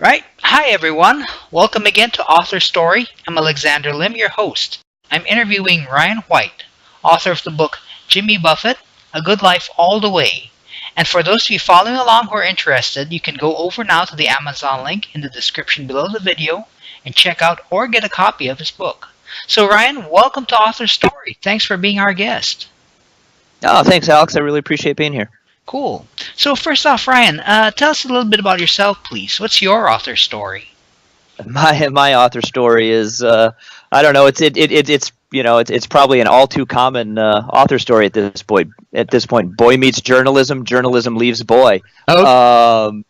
Right. Hi, everyone. Welcome again to AuthorStory. I'm Alexander Lim, your host. I'm interviewing Ryan White, author of the book Jimmy Buffett, A Good Life All the Way. And for those of you following along who are interested, you can go over now to the Amazon link in the description below the video and check out or get a copy of his book. So, Ryan, welcome to AuthorStory. Thanks for being our guest. Oh, thanks, Alex. I really appreciate being here. Cool. So first off, Ryan, tell us a little bit about yourself, please. What's your author story? My author story is I don't know. It's probably an all too common author story at this point. Boy meets journalism, journalism leaves boy. Oh,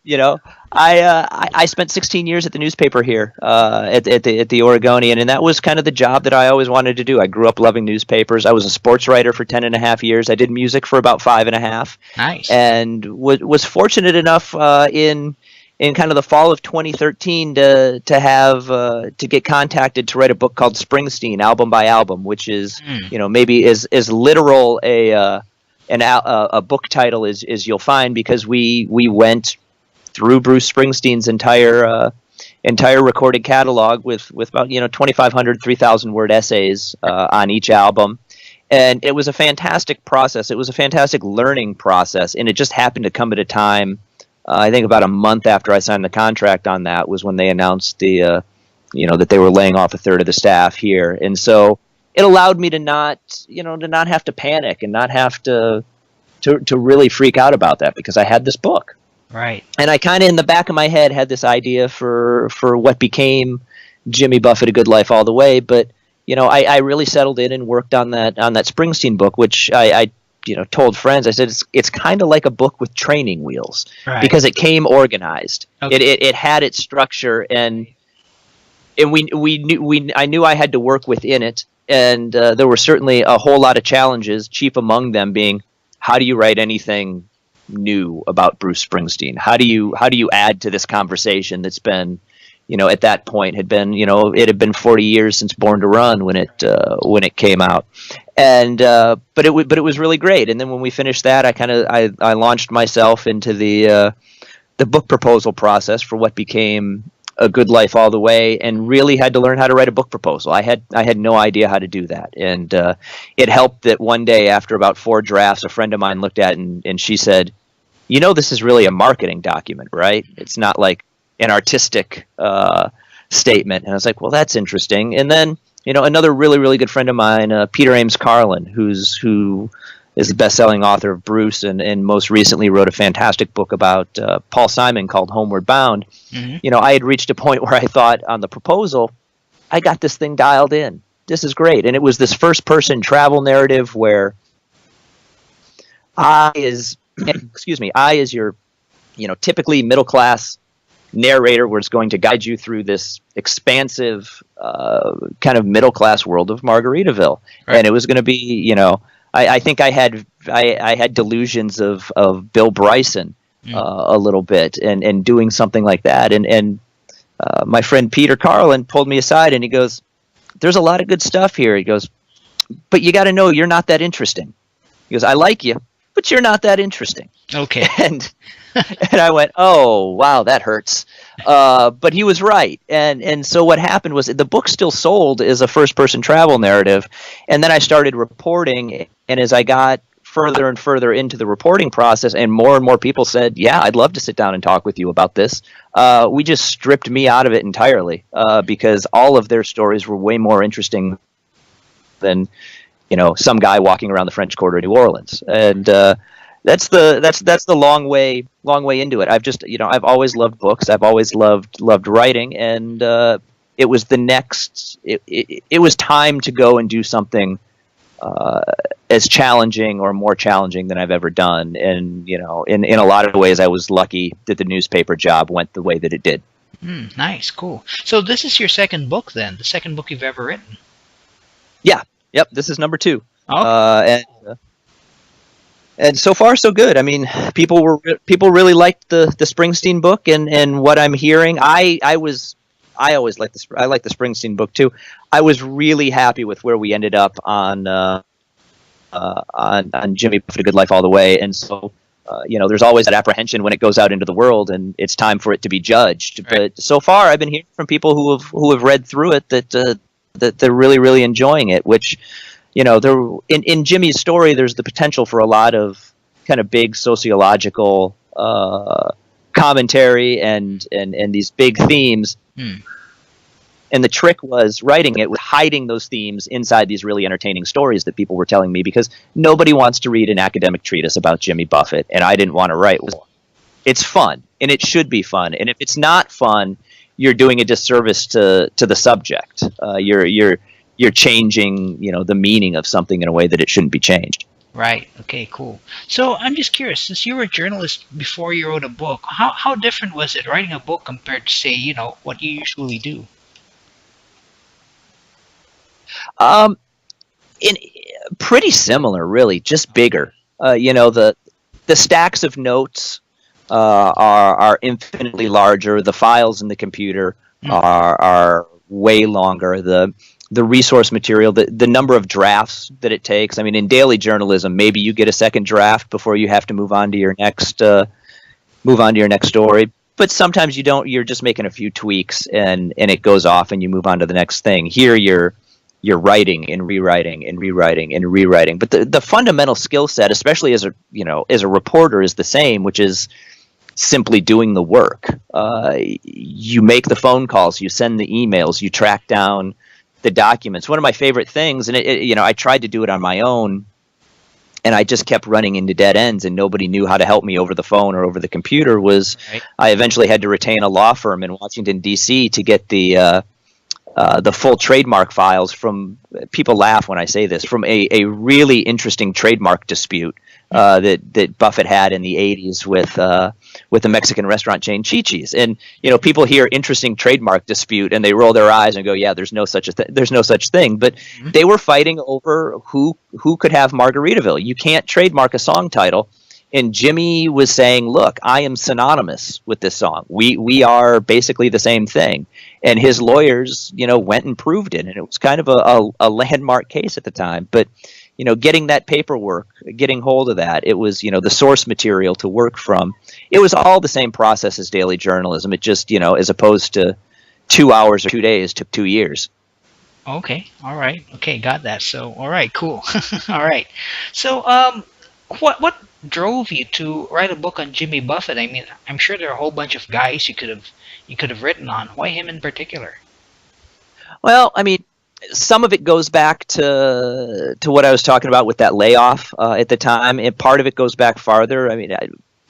I spent 16 years at the newspaper here at the Oregonian, and that was kind of the job that I always wanted to do. I grew up loving newspapers. I was a sports writer for 10 and a half years. I did music for about 5.5. nice. And was fortunate enough in kind of the fall of 2013 to get contacted to write a book called Springsteen, album by album, which is maybe as literal a book title as you'll find, because we went through Bruce Springsteen's entire recorded catalog with about 2,500 3,000 word essays on each album. And it was a fantastic process. It was a fantastic learning process, and it just happened to come at a time. I think about a month after I signed the contract on that was when they announced that they were laying off a third of the staff here, and so it allowed me to not have to panic and not have to really freak out about that, because I had this book. Right. And I kind of in the back of my head had this idea for what became Jimmy Buffett, A Good Life All the Way, but I really settled in and worked on that Springsteen book, which I told friends. I said it's kind of like a book with training wheels, Right. because it came organized. Okay. It had its structure, and I knew I had to work within it, and there were certainly a whole lot of challenges. Chief among them being, how do you write anything new about Bruce Springsteen? How do you add to this conversation that's been, at that point had been, it had been 40 years since Born to Run when it came out, and but it was really great. And then when we finished that, I launched myself into the book proposal process for what became A Good Life All the Way, and really had to learn how to write a book proposal. I had no idea how to do that, and it helped that one day after about 4 drafts, a friend of mine looked at it and she said, this is really a marketing document, right? It's not like an artistic statement. And I was like, well, that's interesting. And then, another really, really good friend of mine, Peter Ames Carlin, who is the best-selling author of Bruce, and most recently wrote a fantastic book about Paul Simon called Homeward Bound. Mm-hmm. I had reached a point where I thought on the proposal, I got this thing dialed in. This is great. And it was this first-person travel narrative where I is your, typically middle-class narrator, where it's going to guide you through this expansive kind of middle-class world of Margaritaville. Right. And it was going to be, I think I had delusions of Bill Bryson a little bit, and doing something like that. And my friend Peter Carlin pulled me aside and he goes, "There's a lot of good stuff here." He goes, "But you got to know you're not that interesting." He goes, "I like you, but you're not that interesting." Okay. And I went, "Oh, wow, that hurts." But he was right. And so what happened was the book still sold as a first-person travel narrative. And then I started reporting. And as I got further and further into the reporting process, and more people said, "Yeah, I'd love to sit down and talk with you about this," we just stripped me out of it entirely, because all of their stories were way more interesting than, some guy walking around the French Quarter of New Orleans. And that's the long way into it. I've always loved books. I've always loved writing, and it was it was time to go and do something as challenging or more challenging than I've ever done. And in a lot of ways, I was lucky that the newspaper job went the way that it did. Nice, cool. So this is your second book, then, the second book you've ever written. Yeah. Yep. This is number 2. Okay. And so far, so good. I mean, people really liked the Springsteen book, and what I'm hearing, I always like I like the Springsteen book too. I was really happy with where we ended up on Jimmy Buffett, A Good Life All the Way, and so There's always that apprehension when it goes out into the world and it's time for it to be judged. Right. But so far, I've been hearing from people who have read through it that they're really, really enjoying it. Which, there in Jimmy's story, there's the potential for a lot of kind of big sociological commentary and these big themes. And the trick was writing it with hiding those themes inside these really entertaining stories that people were telling me, because nobody wants to read an academic treatise about Jimmy Buffett, and I didn't want to write one. It's fun, and it should be fun. And if it's not fun, you're doing a disservice to the subject. You're changing, the meaning of something in a way that it shouldn't be changed. Right. Okay, cool. So I'm just curious, since you were a journalist before you wrote a book, how different was it writing a book compared to, say, what you usually do? In pretty similar, really, just bigger. The stacks of notes are infinitely larger. The files in the computer are way longer. The resource material, the number of drafts that it takes. I mean, in daily journalism, maybe you get a second draft before you have to move on to your next story. But sometimes you don't. You're just making a few tweaks, and it goes off, and you move on to the next thing. Here, you're writing and rewriting and rewriting and rewriting. But the fundamental skill set, especially as a reporter, is the same, which is simply doing the work. You make the phone calls, you send the emails, you track down the documents. One of my favorite things, and I tried to do it on my own, and I just kept running into dead ends, and nobody knew how to help me over the phone or over the computer, was right. I eventually had to retain a law firm in Washington, D.C. to get the full trademark files from, people laugh when I say this, from a really interesting trademark dispute that Buffett had in the 80s with the Mexican restaurant chain Chi-Chi's. And people hear interesting trademark dispute and they roll their eyes and go, yeah, there's no such thing. But they were fighting over who could have Margaritaville. You can't trademark a song title. And Jimmy was saying, look, I am synonymous with this song. We are basically the same thing. And his lawyers, went and proved it. And it was kind of a landmark case at the time. But, getting that paperwork, getting hold of that, it was, the source material to work from. It was all the same process as daily journalism. It just, as opposed to 2 hours or 2 days, took 2 years. Okay. All right. Okay. Got that. So, all right. Cool. All right. So, what drove you to write a book on Jimmy Buffett? I mean, I'm sure there are a whole bunch of guys you could have written on. Why him in particular? Well, I mean, some of it goes back to what I was talking about with that layoff at the time, and part of it goes back farther. I mean,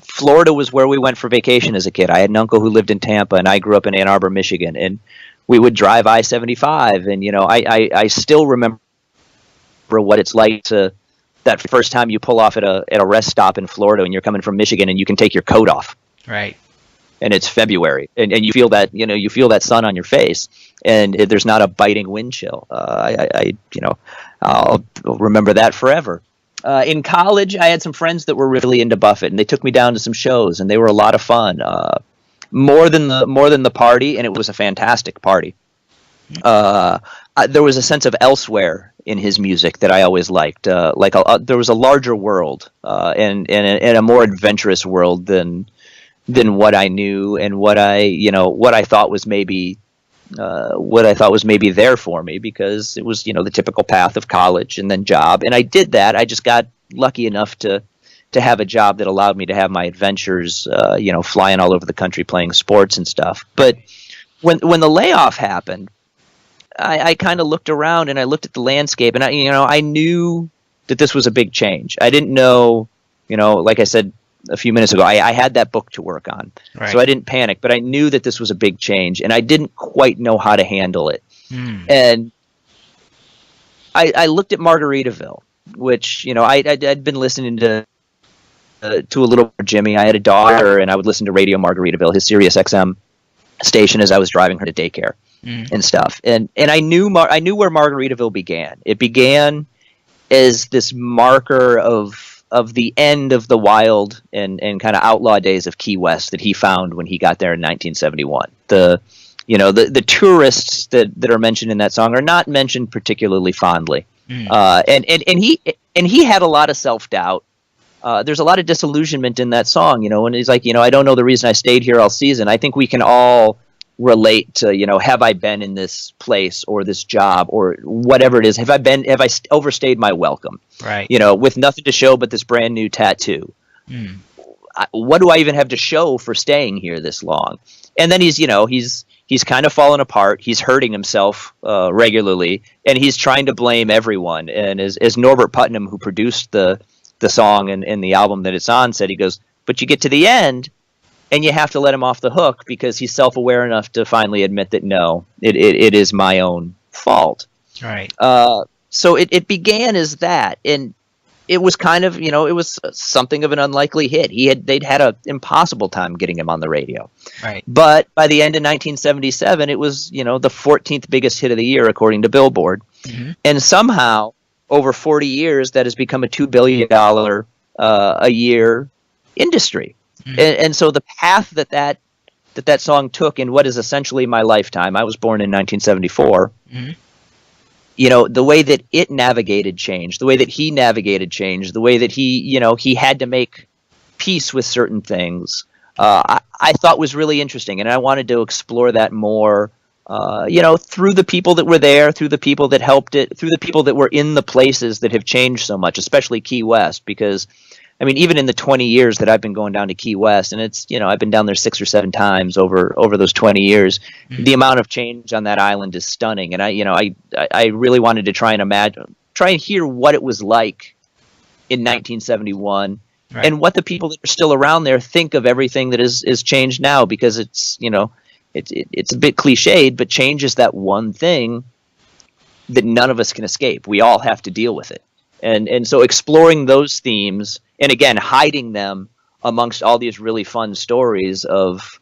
Florida was where we went for vacation as a kid. I had an uncle who lived in Tampa, and I grew up in Ann Arbor, Michigan, and we would drive I-75, and I still remember what it's like to that first time you pull off at a rest stop in Florida and you're coming from Michigan and you can take your coat off. Right. And it's February and you feel that, you feel that sun on your face and there's not a biting wind chill. I'll remember that forever. In college, I had some friends that were really into Buffett and they took me down to some shows and they were a lot of fun. More than the party, and it was a fantastic party. There was a sense of elsewhere in his music that I always liked. There was a larger world and a more adventurous world than what I knew and what I thought was maybe there for me, because it was the typical path of college and then job, and I did that. I just got lucky enough to have a job that allowed me to have my adventures, flying all over the country playing sports and stuff. But when the layoff happened, I kind of looked around and I looked at the landscape, and I knew that this was a big change. I didn't know, like I said a few minutes ago, I had that book to work on, right. So I didn't panic. But I knew that this was a big change, and I didn't quite know how to handle it. And I looked at Margaritaville, which I'd been listening to a little more Jimmy. I had a daughter, and I would listen to Radio Margaritaville, his Sirius XM station, as I was driving her to daycare. And stuff, and I knew where Margaritaville began. It began as this marker of the end of the wild and kind of outlaw days of Key West that he found when he got there in 1971. The tourists that are mentioned in that song are not mentioned particularly fondly, and he had a lot of self-doubt. there's a lot of disillusionment in that song, and he's like, I don't know the reason I stayed here all season. I think we can all relate to, have I been in this place or this job or whatever it is? Have I overstayed my welcome? Right. With nothing to show but this brand new tattoo. Mm. What do I even have to show for staying here this long? And then he's kind of fallen apart. He's hurting himself regularly, and he's trying to blame everyone. And as Norbert Putnam, who produced the song and the album that it's on, said, he goes, but you get to the end and you have to let him off the hook because he's self-aware enough to finally admit that, no, it is my own fault. Right. So it began as that. And it was kind of, it was something of an unlikely hit. They'd had an impossible time getting him on the radio. Right. But by the end of 1977, it was, the 14th biggest hit of the year, according to Billboard. Mm-hmm. And somehow, over 40 years, that has become a $2 billion a year industry. Mm-hmm. And so the path that song took in what is essentially my lifetime, I was born in 1974, mm-hmm. The way that it navigated change, the way that he navigated change, the way that he had to make peace with certain things, I thought was really interesting. And I wanted to explore that more, through the people that were there, through the people that helped it, through the people that were in the places that have changed so much, especially Key West, because even in the 20 years that I've been going down to Key West, and it's, I've been down there 6 or 7 times over those 20 years, mm-hmm. the amount of change on that island is stunning. And I really wanted to try and hear what it was like in 1971, right. and what the people that are still around there think of everything that is changed now, because it's, it's a bit cliched, but change is that one thing that none of us can escape. We all have to deal with it. And so exploring those themes, and again, hiding them amongst all these really fun stories of,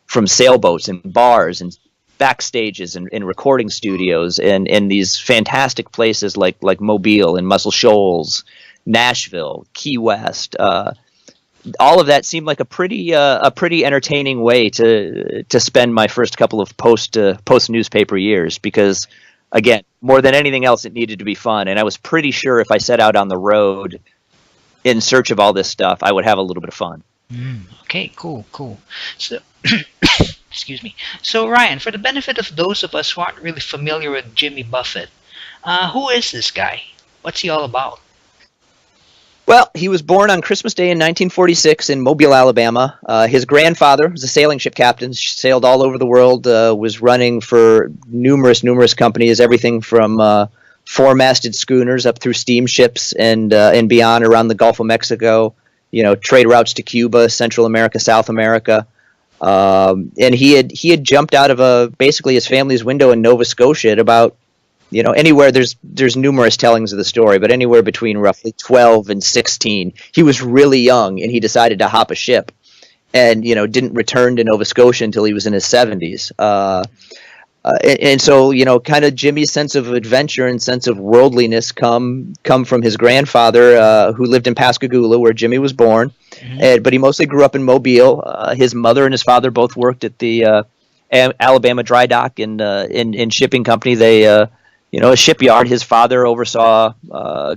from sailboats and bars and backstages and recording studios and these fantastic places like Mobile and Muscle Shoals, Nashville, Key West. All of that seemed like a pretty entertaining way to spend my first couple of post newspaper years, because again, more than anything else, it needed to be fun. And I was pretty sure if I set out on the road in search of all this stuff, I would have a little bit of fun. Okay, cool. So, excuse me. So, Ryan, for the benefit of those of us who aren't really familiar with Jimmy Buffett, who is this guy? What's he all about? Well, he was born on Christmas Day in 1946 in Mobile, Alabama. His grandfather was a sailing ship captain, sailed all over the world, was running for numerous companies, everything from four-masted schooners up through steamships and beyond around the Gulf of Mexico, trade routes to Cuba, Central America, South America. And he had jumped out of basically his family's window in Nova Scotia at about, anywhere, there's numerous tellings of the story, but anywhere between roughly 12 and 16. He was really young, and he decided to hop a ship and, didn't return to Nova Scotia until he was in his 70s. And so, kind of Jimmy's sense of adventure and sense of worldliness come from his grandfather, who lived in Pascagoula, where Jimmy was born. Mm-hmm. But he mostly grew up in Mobile. His mother and his father both worked at the Alabama Dry Dock and shipping company. They a shipyard. His father oversaw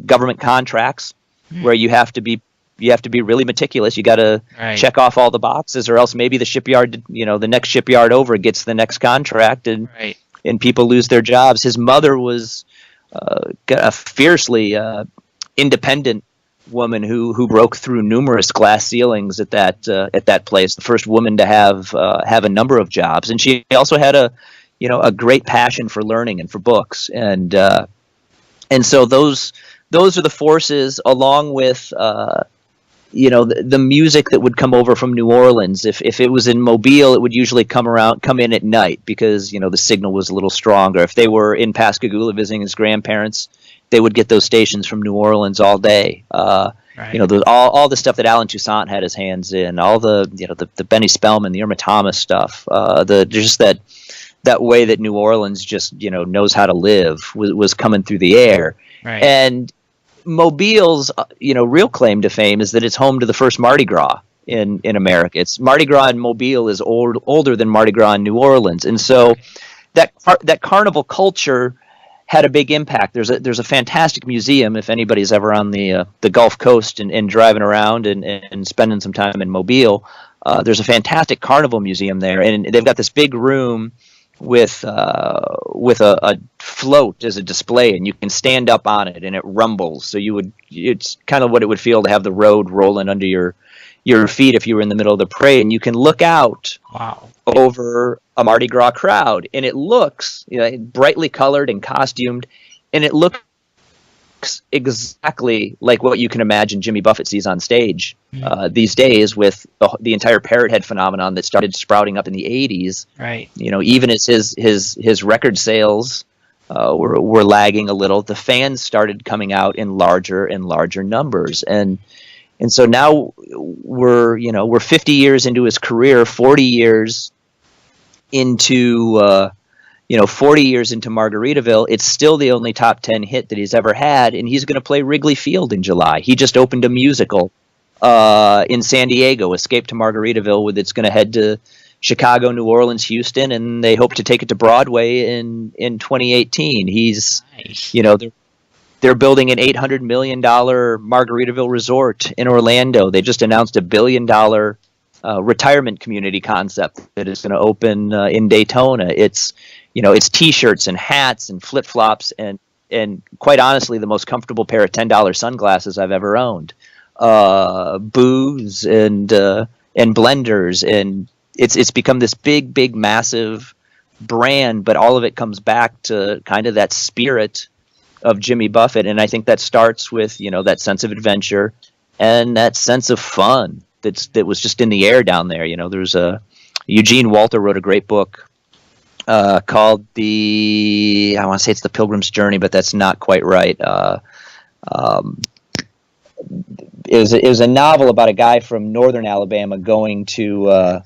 government contracts where you have to be really meticulous. You got to check off all the boxes, or else maybe the shipyard, the next shipyard over gets the next contract, and people lose their jobs. His mother was a fiercely independent woman who broke through numerous glass ceilings at that place. The first woman to have a number of jobs, and she also had a great passion for learning and for books, and so those are the forces, along with the music that would come over from New Orleans. If it was in Mobile, it would usually come in at night because the signal was a little stronger. If they were in Pascagoula visiting his grandparents, they would get those stations from New Orleans all day. All the stuff that Alan Toussaint had his hands in, all the Benny Spellman, the Irma Thomas stuff, just that way that New Orleans just knows how to live was coming through the air. Right. And Mobile's real claim to fame is that it's home to the first Mardi Gras in America. It's Mardi Gras in Mobile is older than Mardi Gras in New Orleans, and so that carnival culture had a big impact. There's a fantastic museum if anybody's ever on the Gulf Coast and driving around and spending some time in Mobile. There's a fantastic carnival museum there, and they've got this big room with a float as a display, and you can stand up on it, and it rumbles. So it's kind of what it would feel to have the road rolling under your feet if you were in the middle of the parade, and you can look out over a Mardi Gras crowd, and it looks brightly colored and costumed, and it looks exactly like what you can imagine Jimmy Buffett sees on stage these days, with the entire parrot head phenomenon that started sprouting up in the 80s. Right. Even as his record sales were lagging a little, the fans started coming out in larger and larger numbers, and so now we're 50 years into his career, 40 years into 40 years into Margaritaville. It's still the only top 10 hit that he's ever had, and he's going to play Wrigley Field in July. He just opened a musical in San Diego, Escape to Margaritaville, it's going to head to Chicago, New Orleans, Houston, and they hope to take it to Broadway in 2018. He's Nice. They're building an $800 million Margaritaville resort in Orlando. They just announced a $1 billion retirement community concept that is going to open in Daytona. It's T-shirts and hats and flip-flops and quite honestly, the most comfortable pair of $10 sunglasses I've ever owned. Booze and blenders, and it's become this big, massive brand. But all of it comes back to kind of that spirit of Jimmy Buffett, and I think that starts with that sense of adventure and that sense of fun that was just in the air down there. There's Eugene Walter wrote a great book called I want to say it's The Pilgrim's Journey, but that's not quite right. It was a novel about a guy from northern Alabama going to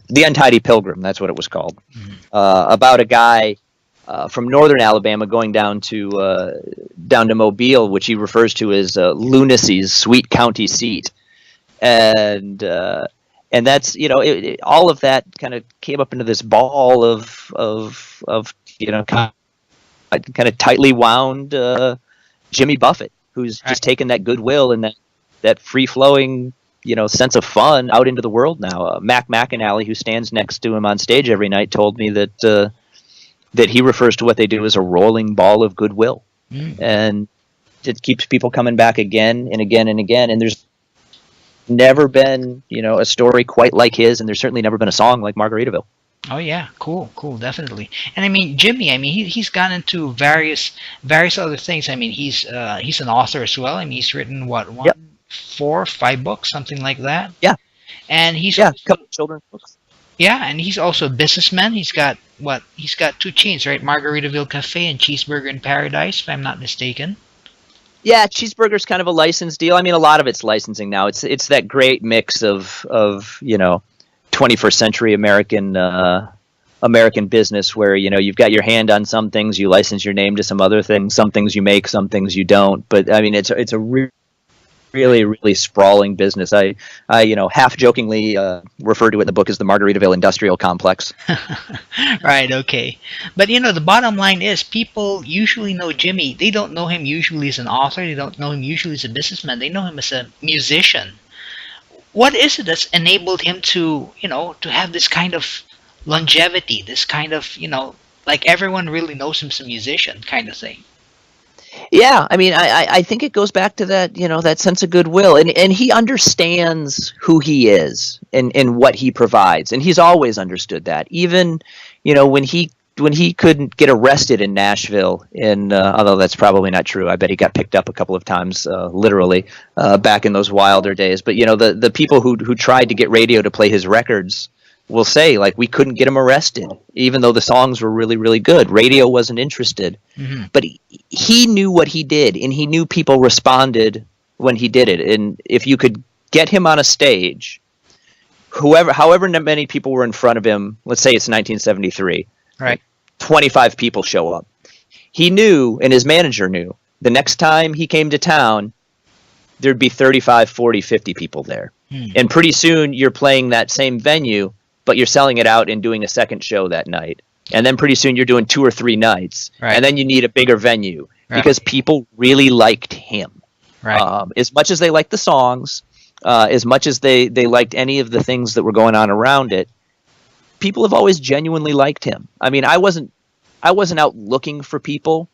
The Untidy Pilgrim. That's what it was called. Mm-hmm. About a guy from northern Alabama going down to Mobile, which he refers to as lunacy's sweet county seat, and that's all of that kind of came up into this ball of kind of tightly wound Jimmy Buffett, who's just taken that goodwill and that free flowing sense of fun out into the world now. Mac McAnally, who stands next to him on stage every night, told me that he refers to what they do as a rolling ball of goodwill. And it keeps people coming back again and again and again. And there's never been, a story quite like his, and there's certainly never been a song like Margaritaville. Oh yeah, cool, definitely. And I mean, Jimmy, he's gone into various other things. I mean, he's an author as well. I mean, he's written 4 or 5 books, something like that. Yeah. And he's a couple of children's books. Yeah, and he's also a businessman. He's got 2 chains, right? Margaritaville Cafe and Cheeseburger in Paradise, if I'm not mistaken. Yeah, Cheeseburger's kind of a licensed deal. I mean, a lot of it's licensing now. It's that great mix of 21st century American business where you've got your hand on some things, you license your name to some other things, some things you make, some things you don't. But I mean, it's a really sprawling business. I half jokingly refer to it in the book as the Margaritaville Industrial Complex. Right, okay. But the bottom line is people usually know Jimmy. They don't know him usually as an author. They don't know him usually as a businessman. They know him as a musician. What is it that's enabled him to have this kind of longevity, this kind of, like everyone really knows him as a musician kind of thing? Yeah, I mean, I think it goes back to that, that sense of goodwill, and he understands who he is and what he provides, and he's always understood that. Even, when he couldn't get arrested in Nashville, although that's probably not true. I bet he got picked up a couple of times, literally, back in those wilder days. But the people who tried to get radio to play his records will say, like, we couldn't get him arrested, even though the songs were really, really good. Radio wasn't interested. Mm-hmm. But he knew what he did, and he knew people responded when he did it. And if you could get him on a stage, however many people were in front of him, let's say it's 1973, right? 25 people show up. He knew, and his manager knew, the next time he came to town, there'd be 35, 40, 50 people there. And pretty soon you're playing that same venue, but you're selling it out and doing a second show that night. and then pretty soon you're doing 2 or 3 nights, Right. and then you need a bigger venue because people really liked him. Right. As much as they liked the songs, as much as they liked any of the things that were going on around it, people have always genuinely liked him. I mean, I wasn't out looking for people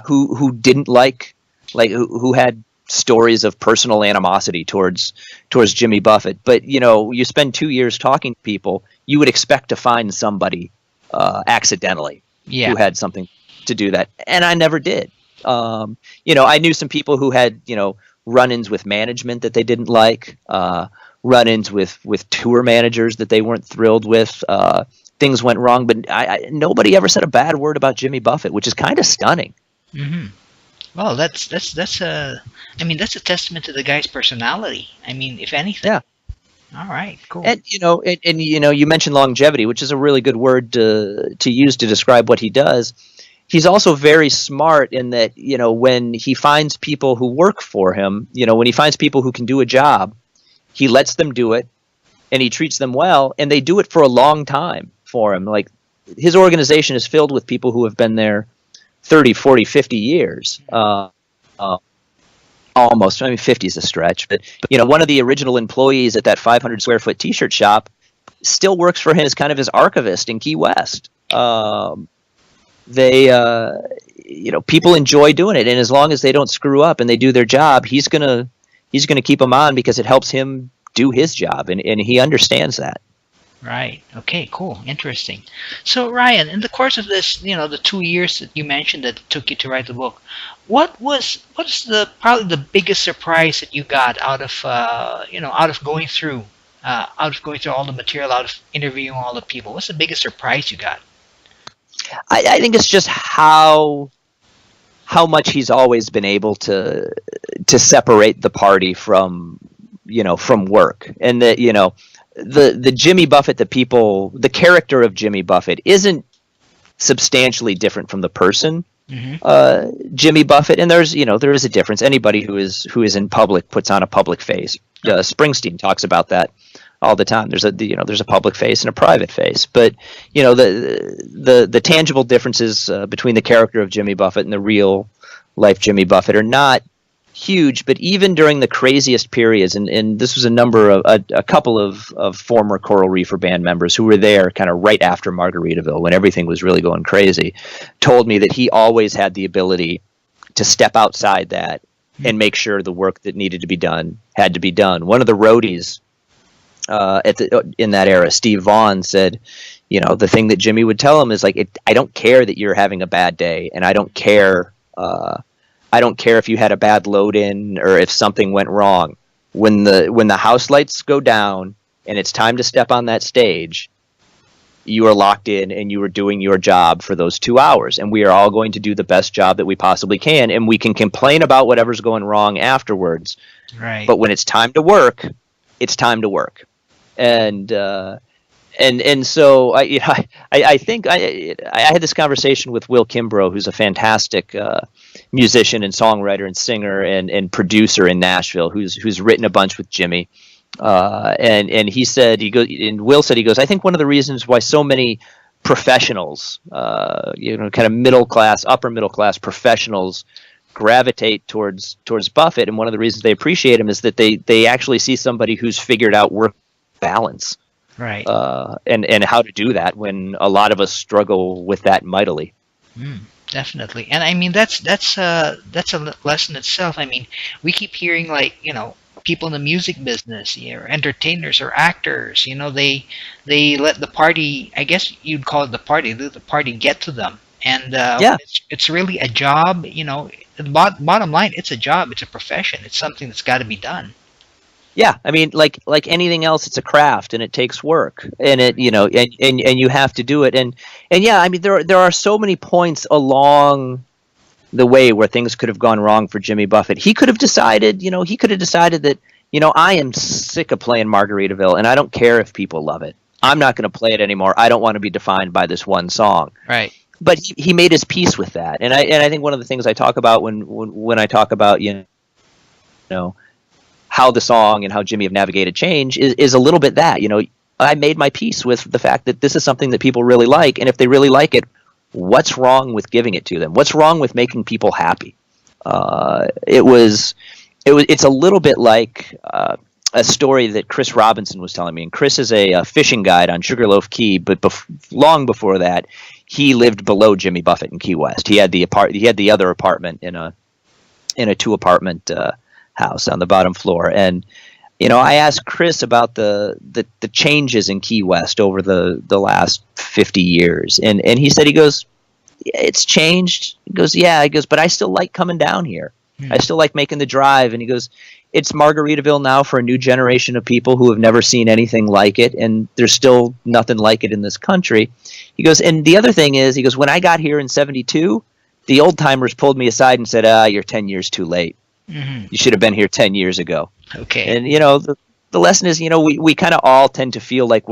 who didn't like who had stories of personal animosity towards Jimmy Buffett. But you spend 2 years talking to people, you would expect to find somebody accidentally who had something to do that, and I never did. I knew some people who had run-ins with management that they didn't like, run-ins with tour managers that they weren't thrilled with. Things went wrong, but nobody ever said a bad word about Jimmy Buffett, which is kind of stunning. Mm-hmm. Well, that's a testament to the guy's personality. I mean, if anything. Yeah. All right, cool. And you mentioned longevity, which is a really good word to use to describe what he does. He's also very smart in that, when he finds people who work for him, when he finds people who can do a job, he lets them do it and he treats them well, and they do it for a long time for him. Like, his organization is filled with people who have been there 30, 40, 50 years. Almost. I mean, 50 is a stretch, but one of the original employees at that 500 square foot t-shirt shop still works for him as kind of his archivist in Key West. People enjoy doing it, and as long as they don't screw up and they do their job, he's gonna keep them on because it helps him do his job, and he understands that. Right. Okay, cool. Interesting. So, Ryan, in the course of this, the 2 years that you mentioned that it took you to write the book, what's probably the biggest surprise that you got out of going through all the material, out of interviewing all the people? What's the biggest surprise you got? I think it's just how much he's always been able to separate the party from work, and that the Jimmy Buffett the character of Jimmy Buffett isn't substantially different from the person. Mm-hmm. Jimmy Buffett, and there is a difference. Anybody who is in public puts on a public face. Springsteen talks about that all the time. There's a public face and a private face, but the tangible differences between the character of Jimmy Buffett and the real life Jimmy Buffett are not huge. But even during the craziest periods, and this was a couple of former Coral Reefer band members who were there kind of right after Margaritaville when everything was really going crazy, told me that he always had the ability to step outside that and make sure the work that needed to be done had to be done. One of the roadies in that era, Steve Vaughn, said, the thing that Jimmy would tell him is like, I don't care that you're having a bad day, and I don't care if you had a bad load in or if something went wrong. When the house lights go down and it's time to step on that stage, you are locked in and you are doing your job for those 2 hours, and we are all going to do the best job that we possibly can, and we can complain about whatever's going wrong afterwards. Right. But when it's time to work, it's time to work. And so I think I had this conversation with Will Kimbrough, who's a fantastic musician and songwriter and singer and producer in Nashville, who's written a bunch with Jimmy. And he said, Will said, I think one of the reasons why so many professionals, kind of middle class, upper middle class professionals gravitate towards Buffett, and one of the reasons they appreciate him is that they actually see somebody who's figured out work balance, right, and how to do that when a lot of us struggle with that mightily. Definitely, and I mean that's a lesson itself. I mean, we keep hearing people in the music business, or entertainers or actors, they let the party, I guess you'd call it the party, let the party get to them, and it's really a job. The bottom line, it's a job, it's a profession, it's something that's got to be done. Yeah, I mean, like anything else, it's a craft and it takes work, and it and you have to do it, and yeah, I mean, there are so many points along the way where things could have gone wrong for Jimmy Buffett. He could have decided that I am sick of playing Margaritaville, and I don't care if people love it. I'm not going to play it anymore. I don't want to be defined by this one song. Right. But he made his peace with that, and I think one of the things I talk about when I talk about how the song and how Jimmy have navigated change is a little bit that, I made my peace with the fact that this is something that people really like, and if they really like it, what's wrong with giving it to them? What's wrong with making people happy? It's a little bit like a story that Chris Robinson was telling me. And Chris is a fishing guide on Sugarloaf Key, but long before that, he lived below Jimmy Buffett in Key West. He had the other apartment in a 2-apartment house on the bottom floor. And I asked Chris about the changes in Key West over the last 50 years, and he said, he goes, it's changed. He goes, yeah. He goes, but I still like coming down here. I still like making the drive. And he goes, it's Margaritaville now for a new generation of people who have never seen anything like it, and there's still nothing like it in this country. He goes, and the other thing is, he goes, when I got here in '72, the old timers pulled me aside and said, you're 10 years too late. Mm-hmm. You should have been here 10 years ago. Okay. And the lesson is, we kind of all tend to feel like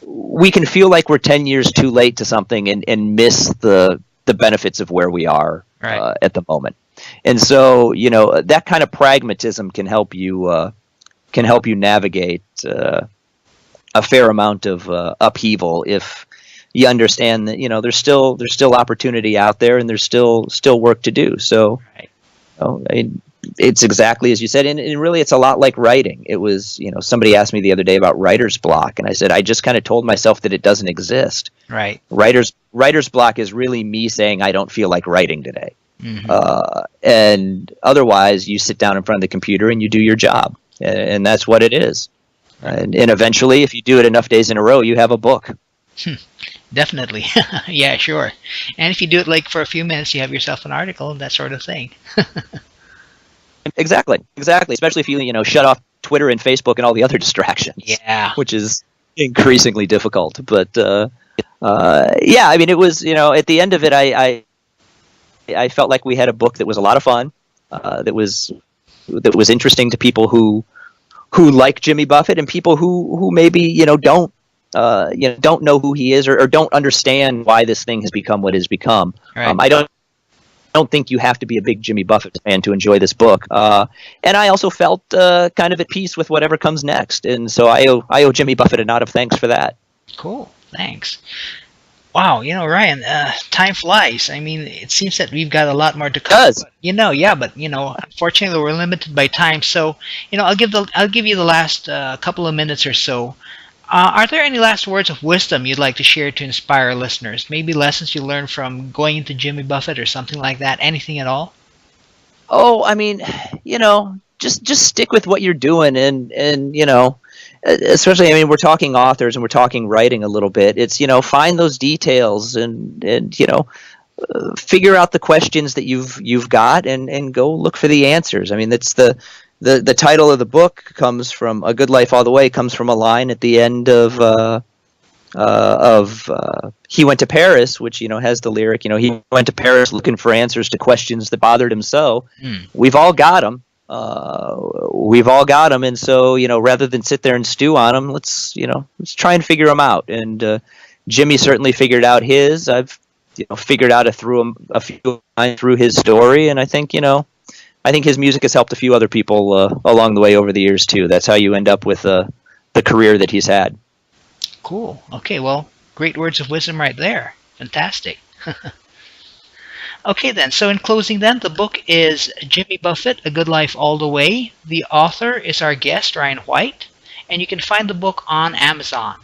we can feel like we're 10 years too late to something and miss the benefits of where we are at the moment. And so, that kind of pragmatism can help you navigate a fair amount of upheaval if you understand that there's still opportunity out there, and there's still work to do. So, it's exactly as you said, and really it's a lot like writing. It was, somebody asked me the other day about writer's block, and I said I just kind of told myself that it doesn't exist. Right. Writer's block is really me saying I don't feel like writing today. Mm-hmm. And otherwise, you sit down in front of the computer and you do your job, and that's what it is. And eventually, if you do it enough days in a row, you have a book. Definitely. Yeah, sure. And if you do it like for a few minutes, you have yourself an article and that sort of thing. Exactly. Especially if you shut off Twitter and Facebook and all the other distractions. Yeah. Which is increasingly difficult. But yeah, I mean, it was at the end of it, I felt like we had a book that was a lot of fun, that was interesting to people who like Jimmy Buffett, and people who maybe don't know who he is, or don't understand why this thing has become what it has become. Right. I don't think you have to be a big Jimmy Buffett fan to enjoy this book. And I also felt kind of at peace with whatever comes next, and so I owe Jimmy Buffett a nod of thanks for that. Cool, thanks. Wow, Ryan, time flies. I mean, it seems that we've got a lot more to cover. It does. But unfortunately, we're limited by time. So, I'll give you the last couple of minutes or so. Are there any last words of wisdom you'd like to share to inspire listeners? Maybe lessons you learned from going into Jimmy Buffett or something like that? Anything at all? Oh, I mean, just stick with what you're doing, and especially, I mean, we're talking authors and we're talking writing a little bit. It's, find those details and figure out the questions that you've got, and go look for the answers. I mean, that's the title of the book comes from A Good Life All the Way, comes from a line at the end of He Went to Paris, which, has the lyric, he went to Paris looking for answers to questions that bothered him so. We've all got them. And so, rather than sit there and stew on them, let's try and figure them out. And Jimmy certainly figured out his. I've figured out a few lines through his story, and I think his music has helped a few other people along the way over the years too. That's how you end up with the career that he's had. Cool. Okay, well, great words of wisdom right there. Fantastic. Okay, then. So in closing, then, the book is Jimmy Buffett, A Good Life All the Way. The author is our guest, Ryan White, and you can find the book on Amazon.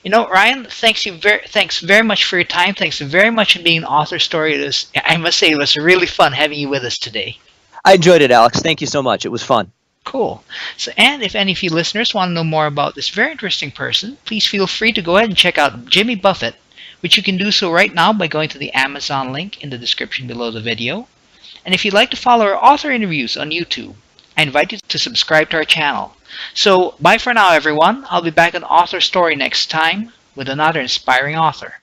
Ryan, thanks very much for your time. Thanks very much for being an author story. I must say, it was really fun having you with us today. I enjoyed it, Alex. Thank you so much. It was fun. Cool. So, and if any of you listeners want to know more about this very interesting person, please feel free to go ahead and check out Jimmy Buffett, which you can do so right now by going to the Amazon link in the description below the video. And if you'd like to follow our author interviews on YouTube, I invite you to subscribe to our channel. So, bye for now, everyone. I'll be back on Author Story next time with another inspiring author.